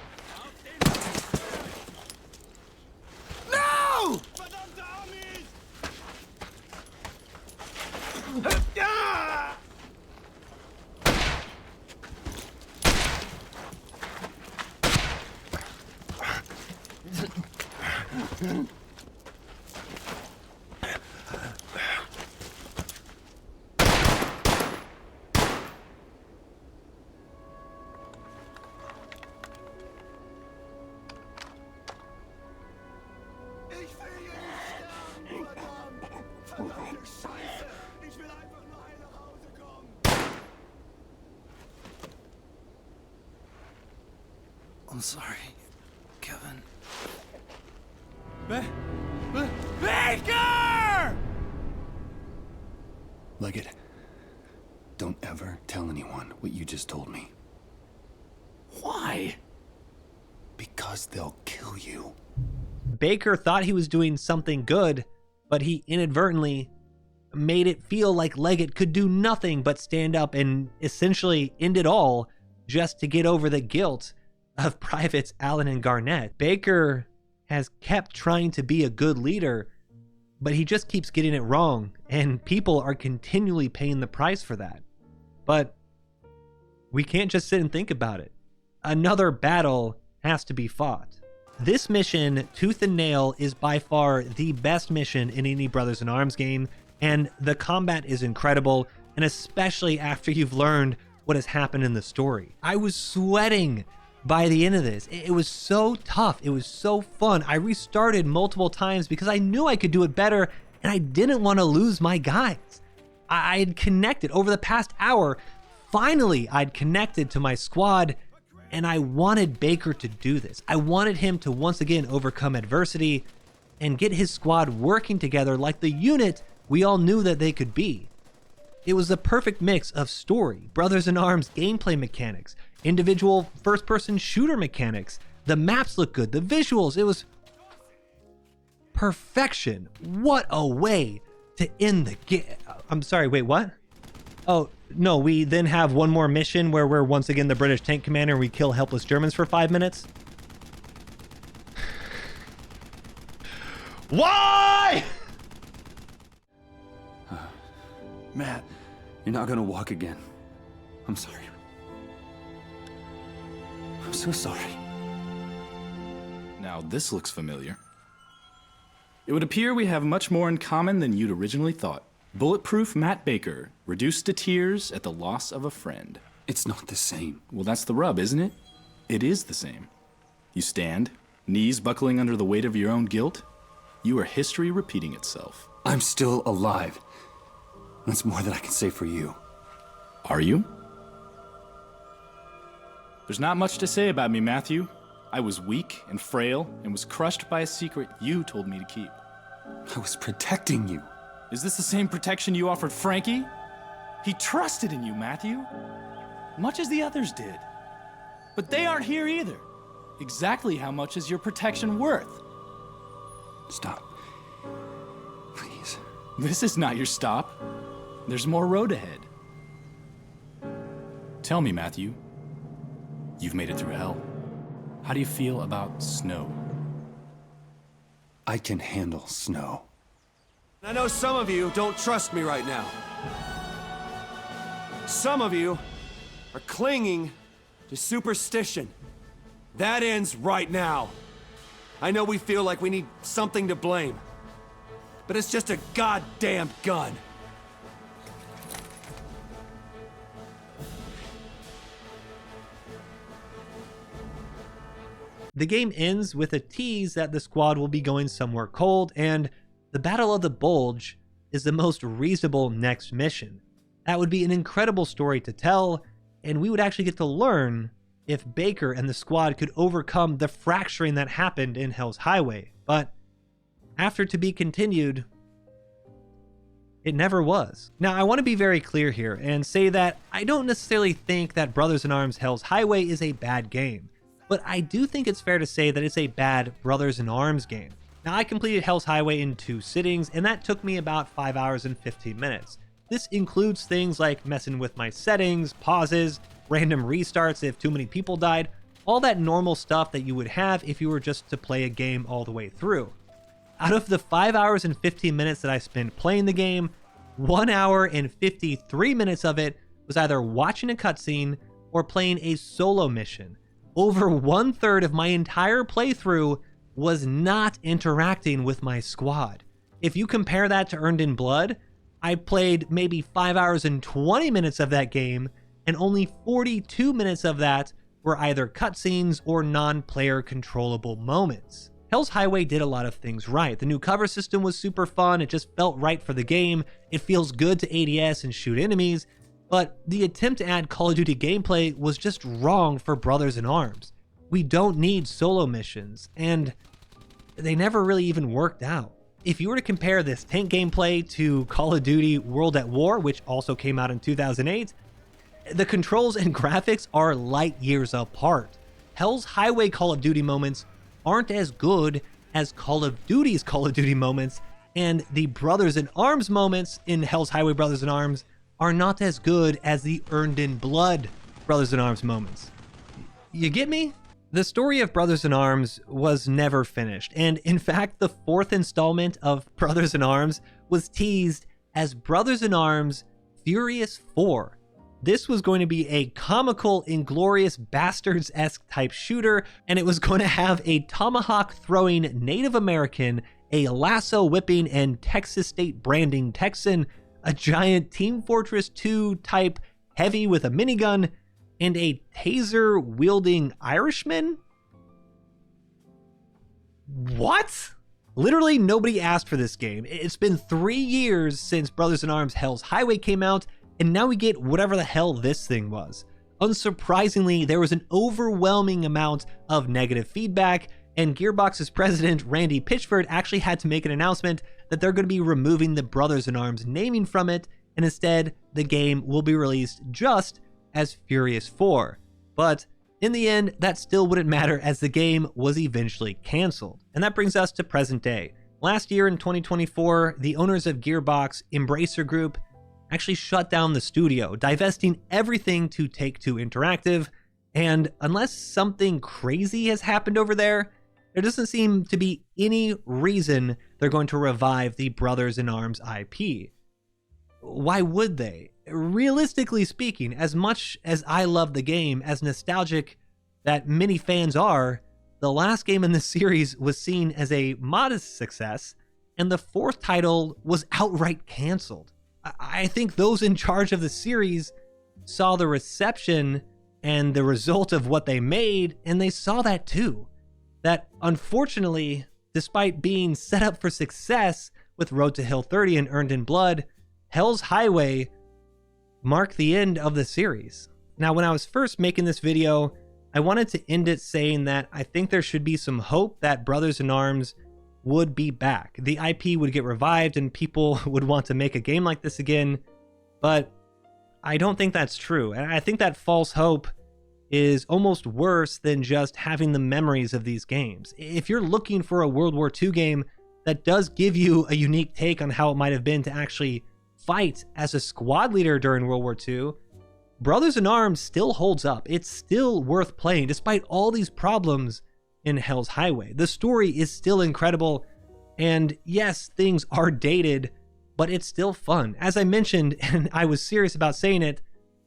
No! sorry, Kevin. Baker! Leggett, don't ever tell anyone what you just told me. Why? Because they'll kill you. Baker thought he was doing something good, but he inadvertently made it feel like Leggett could do nothing but stand up and essentially end it all just to get over the guilt of Privates Allen and Garnett. Baker has kept trying to be a good leader, but he just keeps getting it wrong, and people are continually paying the price for that. But we can't just sit and think about it. Another battle has to be fought. This mission, Tooth and Nail, is by far the best mission in any Brothers in Arms game, and the combat is incredible, and especially after you've learned what has happened in the story. I was sweating by the end of this. It was so tough. It was so fun. I restarted multiple times because I knew I could do it better, and I didn't want to lose my guys. I had connected over the past hour. Finally, I'd connected to my squad, and I wanted Baker to do this. I wanted him to once again overcome adversity and get his squad working together like the unit we all knew that they could be. It was the perfect mix of story, Brothers in Arms gameplay mechanics, individual first-person shooter mechanics. The maps look good, the visuals, it was perfection. What a way to end the game. I'm sorry, wait, what? Oh, no, we then have one more mission where we're once again the British tank commander and we kill helpless Germans for 5 minutes. Why? Matt, you're not gonna walk again. I'm sorry. I'm so sorry. Now this looks familiar. It would appear we have much more in common than you'd originally thought. Bulletproof Matt Baker, reduced to tears at the loss of a friend. It's not the same. Well, that's the rub, isn't it? It is the same. You stand, knees buckling under the weight of your own guilt. You are history repeating itself. I'm still alive. That's more than I can say for you. Are you? There's not much to say about me, Matthew. I was weak and frail and was crushed by a secret you told me to keep. I was protecting you. Is this the same protection you offered Frankie? He trusted in you, Matthew. Much as the others did. But they aren't here either. Exactly how much is your protection worth? Stop. Please. This is not your stop. There's more road ahead. Tell me, Matthew. You've made it through hell. How do you feel about snow? I can handle snow. I know some of you don't trust me right now. Some of you are clinging to superstition. That ends right now. I know we feel like we need something to blame, but it's just a goddamn gun. The game ends with a tease that the squad will be going somewhere cold, and the Battle of the Bulge is the most reasonable next mission. That would be an incredible story to tell, and we would actually get to learn if Baker and the squad could overcome the fracturing that happened in Hell's Highway. But after to be continued, it never was. Now, I want to be very clear here and say that I don't necessarily think that Brothers in Arms Hell's Highway is a bad game, but I do think it's fair to say that it's a bad Brothers in Arms game. Now, I completed Hell's Highway in 2 sittings, and that took me about 5 hours and 15 minutes. This includes things like messing with my settings, pauses, random restarts if too many people died, all that normal stuff that you would have if you were just to play a game all the way through. Out of the 5 hours and 15 minutes that I spent playing the game, 1 hour and 53 minutes of it was either watching a cutscene or playing a solo mission. Over 1/3 of my entire playthrough was not interacting with my squad. If you compare that to Earned in Blood, I played maybe 5 hours and 20 minutes of that game, and only 42 minutes of that were either cutscenes or non-player controllable moments. Hell's Highway did a lot of things right. The new cover system was super fun, it just felt right for the game, it feels good to ADS and shoot enemies, but the attempt to add Call of Duty gameplay was just wrong for Brothers in Arms. We don't need solo missions, and they never really even worked out. If you were to compare this tank gameplay to Call of Duty World at War, which also came out in 2008, the controls and graphics are light years apart. Hell's Highway Call of Duty moments aren't as good as Call of Duty's Call of Duty moments, and the Brothers in Arms moments in Hell's Highway Brothers in Arms are not as good as the Earned in Blood Brothers in Arms moments. You get me? The story of Brothers in Arms was never finished, and in fact, the 4th installment of Brothers in Arms was teased as Brothers in Arms Furious 4. This was going to be a comical, Inglourious Bastards-esque type shooter, and it was going to have a tomahawk-throwing Native American, a lasso-whipping and Texas State branding Texan, a giant Team Fortress 2 type heavy with a minigun, and a taser-wielding Irishman? What? Literally nobody asked for this game. It's been 3 years since Brothers in Arms Hell's Highway came out, and now we get whatever the hell this thing was. Unsurprisingly, there was an overwhelming amount of negative feedback, and Gearbox's president, Randy Pitchford, actually had to make an announcement that they're going to be removing the Brothers in Arms naming from it, and instead, the game will be released just as Furious 4. But in the end, that still wouldn't matter as the game was eventually canceled. And that brings us to present day. Last year in 2024, the owners of Gearbox, Embracer Group, actually shut down the studio, divesting everything to Take-Two Interactive. And unless something crazy has happened over there doesn't seem to be any reason they're going to revive the Brothers in Arms IP. Why would they? Realistically speaking, as much as I love the game, as nostalgic that many fans are, the last game in the series was seen as a modest success, and the 4th title was outright canceled. I think those in charge of the series saw the reception and the result of what they made, and they saw that too. That unfortunately, despite being set up for success with Road to Hill 30 and Earned in Blood, Hell's Highway marked the end of the series. Now, when I was first making this video, I wanted to end it saying that I think there should be some hope that Brothers in Arms would be back. The IP would get revived and people would want to make a game like this again, but I don't think that's true. And I think that false hope is almost worse than just having the memories of these games. If you're looking for a World War II game that does give you a unique take on how it might have been to actually fight as a squad leader during World War II, Brothers in Arms still holds up. It's still worth playing despite all these problems in Hell's Highway. The story is still incredible, and yes, things are dated, but it's still fun. As I mentioned, and I was serious about saying it,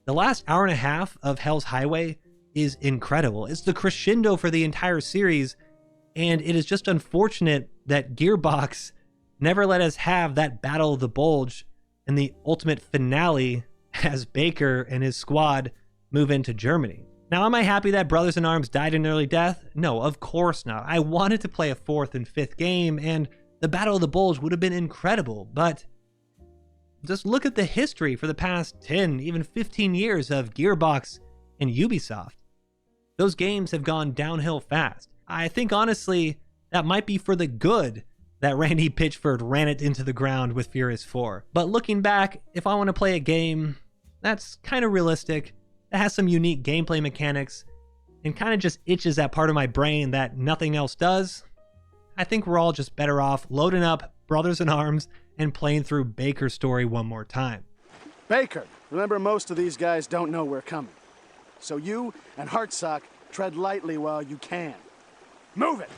the last hour and a half of Hell's Highway is incredible. It's the crescendo for the entire series, and it is just unfortunate that Gearbox never let us have that Battle of the Bulge and the ultimate finale as Baker and his squad move into Germany. Now, am I happy that Brothers in Arms died an early death? No, of course not. I wanted to play a 4th and 5th game, and the Battle of the Bulge would have been incredible, but just look at the history for the past 10, even 15 years of Gearbox and Ubisoft. Those games have gone downhill fast. I think, honestly, that might be for the good that Randy Pitchford ran it into the ground with Furious 4. But looking back, if I want to play a game that's kind of realistic, that has some unique gameplay mechanics, and kind of just itches that part of my brain that nothing else does, I think we're all just better off loading up Brothers in Arms and playing through Baker's story one more time. Baker, remember most of these guys don't know we're coming. So you and Hartsock tread lightly while you can. Move it!